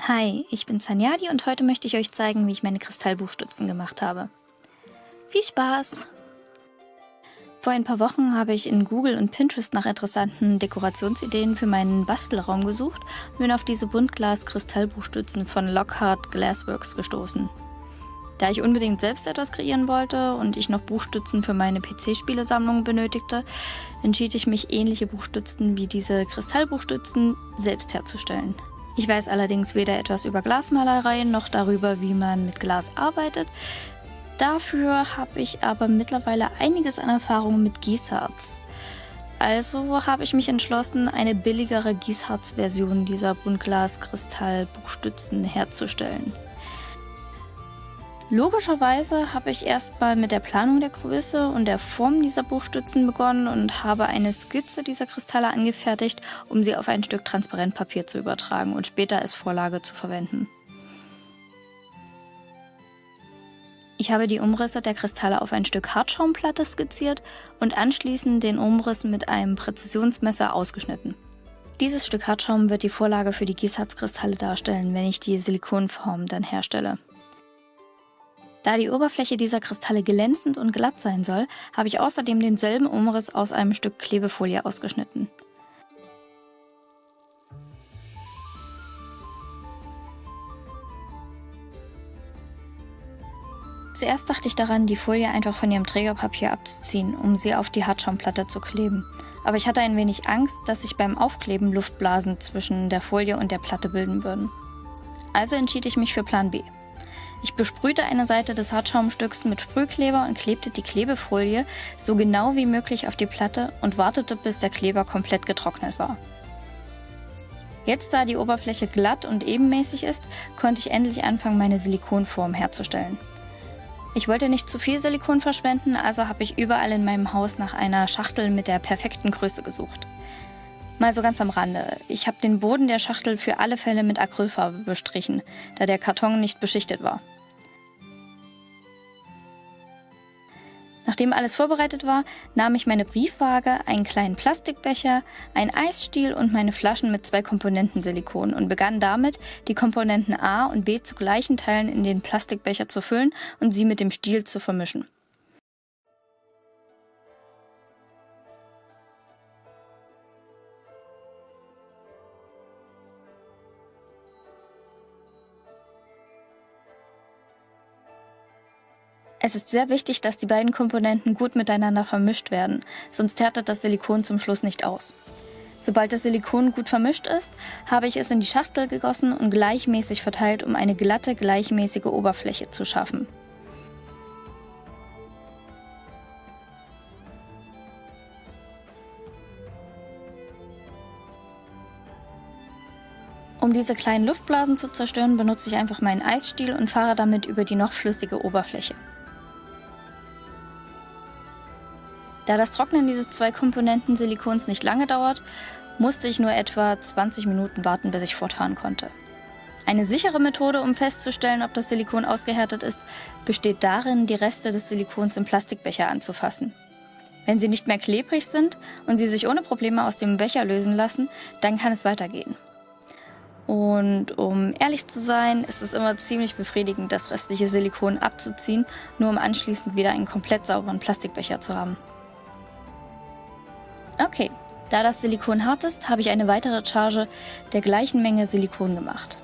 Hi, ich bin Sanyadi und heute möchte ich euch zeigen, wie ich meine Kristallbuchstützen gemacht habe. Viel Spaß! Vor ein paar Wochen habe ich in Google und Pinterest nach interessanten Dekorationsideen für meinen Bastelraum gesucht und bin auf diese Buntglas-Kristallbuchstützen von Lockhart Glassworks gestoßen. Da ich unbedingt selbst etwas kreieren wollte und ich noch Buchstützen für meine PC-Spielesammlung benötigte, entschied ich mich, ähnliche Buchstützen wie diese Kristallbuchstützen selbst herzustellen. Ich weiß allerdings weder etwas über Glasmalerei noch darüber, wie man mit Glas arbeitet. Dafür habe ich aber mittlerweile einiges an Erfahrung mit Gießharz. Also habe ich mich entschlossen, eine billigere Gießharz-Version dieser Buntglas-Kristallbuchstützen herzustellen. Logischerweise habe ich erstmal mit der Planung der Größe und der Form dieser Buchstützen begonnen und habe eine Skizze dieser Kristalle angefertigt, um sie auf ein Stück Transparentpapier zu übertragen und später als Vorlage zu verwenden. Ich habe die Umrisse der Kristalle auf ein Stück Hartschaumplatte skizziert und anschließend den Umriss mit einem Präzisionsmesser ausgeschnitten. Dieses Stück Hartschaum wird die Vorlage für die Gießharzkristalle darstellen, wenn ich die Silikonform dann herstelle. Da die Oberfläche dieser Kristalle glänzend und glatt sein soll, habe ich außerdem denselben Umriss aus einem Stück Klebefolie ausgeschnitten. Zuerst dachte ich daran, die Folie einfach von ihrem Trägerpapier abzuziehen, um sie auf die Hartschaumplatte zu kleben. Aber ich hatte ein wenig Angst, dass sich beim Aufkleben Luftblasen zwischen der Folie und der Platte bilden würden. Also entschied ich mich für Plan B. Ich besprühte eine Seite des Hartschaumstücks mit Sprühkleber und klebte die Klebefolie so genau wie möglich auf die Platte und wartete, bis der Kleber komplett getrocknet war. Jetzt, da die Oberfläche glatt und ebenmäßig ist, konnte ich endlich anfangen, meine Silikonform herzustellen. Ich wollte nicht zu viel Silikon verschwenden, also habe ich überall in meinem Haus nach einer Schachtel mit der perfekten Größe gesucht. Mal so ganz am Rande. Ich habe den Boden der Schachtel für alle Fälle mit Acrylfarbe bestrichen, da der Karton nicht beschichtet war. Nachdem alles vorbereitet war, nahm ich meine Briefwaage, einen kleinen Plastikbecher, einen Eisstiel und meine Flaschen mit 2 Komponenten Silikon und begann damit, die Komponenten A und B zu gleichen Teilen in den Plastikbecher zu füllen und sie mit dem Stiel zu vermischen. Es ist sehr wichtig, dass die beiden Komponenten gut miteinander vermischt werden, sonst härtet das Silikon zum Schluss nicht aus. Sobald das Silikon gut vermischt ist, habe ich es in die Schachtel gegossen und gleichmäßig verteilt, um eine glatte, gleichmäßige Oberfläche zu schaffen. Um diese kleinen Luftblasen zu zerstören, benutze ich einfach meinen Eisstiel und fahre damit über die noch flüssige Oberfläche. Da das Trocknen dieses 2 Komponenten Silikons nicht lange dauert, musste ich nur etwa 20 Minuten warten, bis ich fortfahren konnte. Eine sichere Methode, um festzustellen, ob das Silikon ausgehärtet ist, besteht darin, die Reste des Silikons im Plastikbecher anzufassen. Wenn sie nicht mehr klebrig sind und sie sich ohne Probleme aus dem Becher lösen lassen, dann kann es weitergehen. Und um ehrlich zu sein, ist es immer ziemlich befriedigend, das restliche Silikon abzuziehen, nur um anschließend wieder einen komplett sauberen Plastikbecher zu haben. Okay, da das Silikon hart ist, habe ich eine weitere Charge der gleichen Menge Silikon gemacht.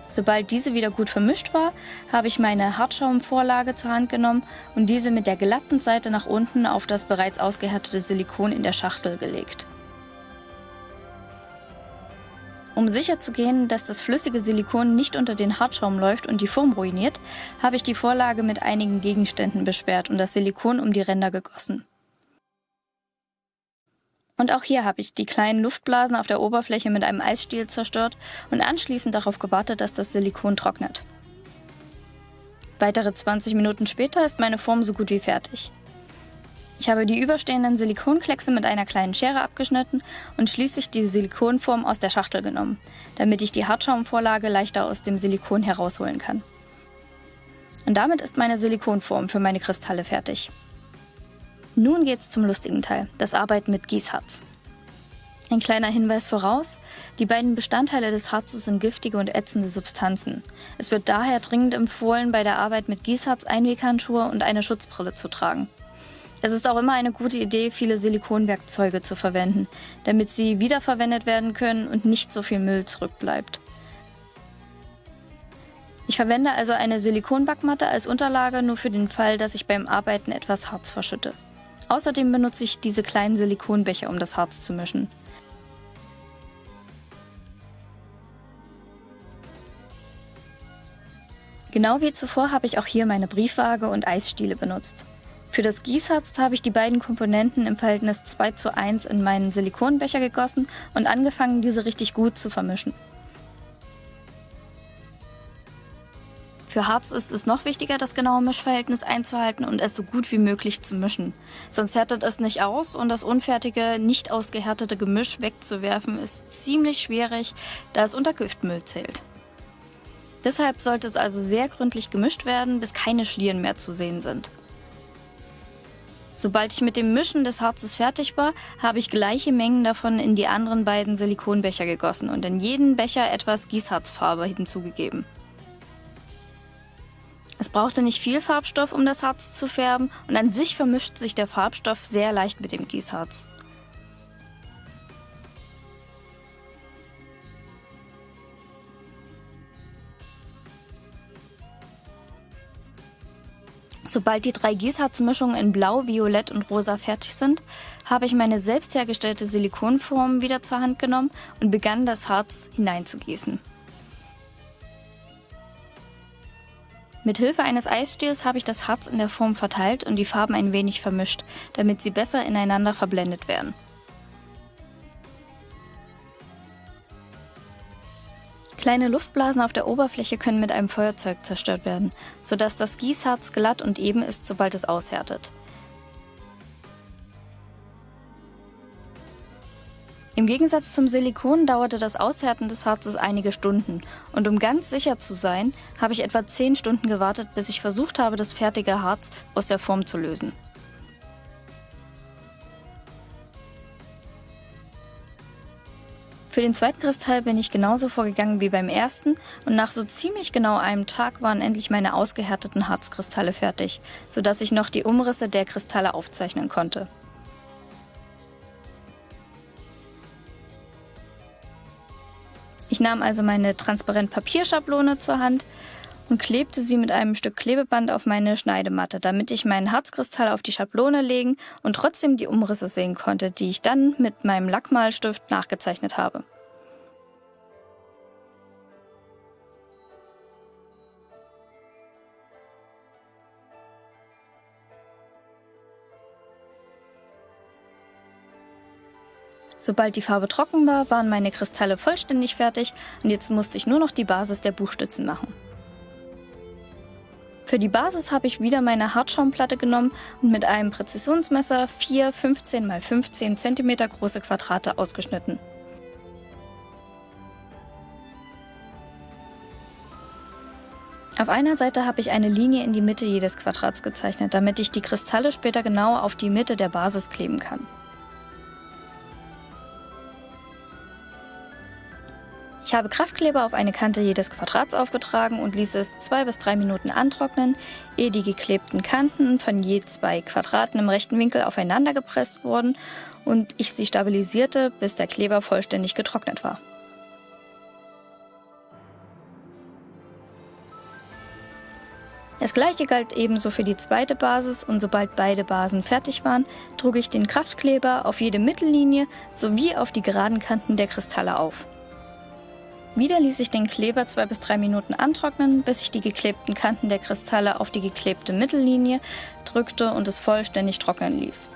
Sobald diese wieder gut vermischt war, habe ich meine Hartschaumvorlage zur Hand genommen und diese mit der glatten Seite nach unten auf das bereits ausgehärtete Silikon in der Schachtel gelegt. Um sicherzugehen, dass das flüssige Silikon nicht unter den Hartschaum läuft und die Form ruiniert, habe ich die Vorlage mit einigen Gegenständen besperrt und das Silikon um die Ränder gegossen. Und auch hier habe ich die kleinen Luftblasen auf der Oberfläche mit einem Eisstiel zerstört und anschließend darauf gewartet, dass das Silikon trocknet. Weitere 20 Minuten später ist meine Form so gut wie fertig. Ich habe die überstehenden Silikonkleckse mit einer kleinen Schere abgeschnitten und schließlich die Silikonform aus der Schachtel genommen, damit ich die Hartschaumvorlage leichter aus dem Silikon herausholen kann. Und damit ist meine Silikonform für meine Kristalle fertig. Nun geht's zum lustigen Teil, das Arbeiten mit Gießharz. Ein kleiner Hinweis voraus: Die beiden Bestandteile des Harzes sind giftige und ätzende Substanzen. Es wird daher dringend empfohlen, bei der Arbeit mit Gießharz Einweghandschuhe und eine Schutzbrille zu tragen. Es ist auch immer eine gute Idee, viele Silikonwerkzeuge zu verwenden, damit sie wiederverwendet werden können und nicht so viel Müll zurückbleibt. Ich verwende also eine Silikonbackmatte als Unterlage, nur für den Fall, dass ich beim Arbeiten etwas Harz verschütte. Außerdem benutze ich diese kleinen Silikonbecher, um das Harz zu mischen. Genau wie zuvor habe ich auch hier meine Briefwaage und Eisstiele benutzt. Für das Gießharz habe ich die beiden Komponenten im Verhältnis 2:1 in meinen Silikonbecher gegossen und angefangen, diese richtig gut zu vermischen. Für Harz ist es noch wichtiger, das genaue Mischverhältnis einzuhalten und es so gut wie möglich zu mischen. Sonst härtet es nicht aus und das unfertige, nicht ausgehärtete Gemisch wegzuwerfen ist ziemlich schwierig, da es unter Giftmüll zählt. Deshalb sollte es also sehr gründlich gemischt werden, bis keine Schlieren mehr zu sehen sind. Sobald ich mit dem Mischen des Harzes fertig war, habe ich gleiche Mengen davon in die anderen beiden Silikonbecher gegossen und in jeden Becher etwas Gießharzfarbe hinzugegeben. Es brauchte nicht viel Farbstoff, um das Harz zu färben, und an sich vermischt sich der Farbstoff sehr leicht mit dem Gießharz. Sobald die 3 Gießharzmischungen in Blau, Violett und Rosa fertig sind, habe ich meine selbst hergestellte Silikonform wieder zur Hand genommen und begann, das Harz hineinzugießen. Mit Hilfe eines Eisstiels habe ich das Harz in der Form verteilt und die Farben ein wenig vermischt, damit sie besser ineinander verblendet werden. Kleine Luftblasen auf der Oberfläche können mit einem Feuerzeug zerstört werden, sodass das Gießharz glatt und eben ist, sobald es aushärtet. Im Gegensatz zum Silikon dauerte das Aushärten des Harzes einige Stunden, und um ganz sicher zu sein, habe ich etwa 10 Stunden gewartet, bis ich versucht habe, das fertige Harz aus der Form zu lösen. Für den zweiten Kristall bin ich genauso vorgegangen wie beim ersten, und nach so ziemlich genau einem Tag waren endlich meine ausgehärteten Harzkristalle fertig, sodass ich noch die Umrisse der Kristalle aufzeichnen konnte. Ich nahm also meine transparent Papierschablone zur Hand und klebte sie mit einem Stück Klebeband auf meine Schneidematte, damit ich meinen Harzkristall auf die Schablone legen und trotzdem die Umrisse sehen konnte, die ich dann mit meinem Lackmalstift nachgezeichnet habe. Sobald die Farbe trocken war, waren meine Kristalle vollständig fertig und jetzt musste ich nur noch die Basis der Buchstützen machen. Für die Basis habe ich wieder meine Hartschaumplatte genommen und mit einem Präzisionsmesser 4 15 x 15 cm große Quadrate ausgeschnitten. Auf einer Seite habe ich eine Linie in die Mitte jedes Quadrats gezeichnet, damit ich die Kristalle später genau auf die Mitte der Basis kleben kann. Ich habe Kraftkleber auf eine Kante jedes Quadrats aufgetragen und ließ es 2 bis 3 Minuten antrocknen, ehe die geklebten Kanten von je 2 Quadraten im rechten Winkel aufeinander gepresst wurden und ich sie stabilisierte, bis der Kleber vollständig getrocknet war. Das gleiche galt ebenso für die zweite Basis, und sobald beide Basen fertig waren, trug ich den Kraftkleber auf jede Mittellinie sowie auf die geraden Kanten der Kristalle auf. Wieder ließ ich den Kleber 2 bis 3 Minuten antrocknen, bis ich die geklebten Kanten der Kristalle auf die geklebte Mittellinie drückte und es vollständig trocknen ließ.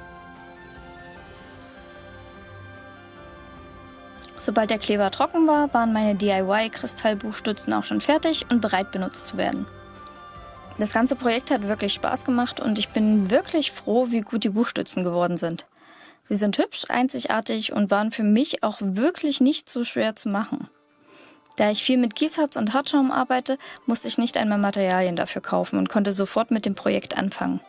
Sobald der Kleber trocken war, waren meine DIY-Kristallbuchstützen auch schon fertig und bereit benutzt zu werden. Das ganze Projekt hat wirklich Spaß gemacht und ich bin wirklich froh, wie gut die Buchstützen geworden sind. Sie sind hübsch, einzigartig und waren für mich auch wirklich nicht so schwer zu machen. Da ich viel mit Gießharz und Hartschaum arbeite, musste ich nicht einmal Materialien dafür kaufen und konnte sofort mit dem Projekt anfangen.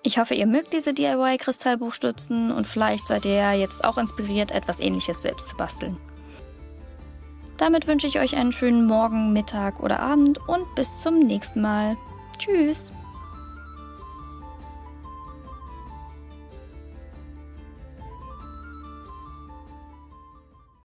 Ich hoffe, ihr mögt diese DIY-Kristallbuchstützen und vielleicht seid ihr ja jetzt auch inspiriert, etwas Ähnliches selbst zu basteln. Damit wünsche ich euch einen schönen Morgen, Mittag oder Abend und bis zum nächsten Mal. Tschüss!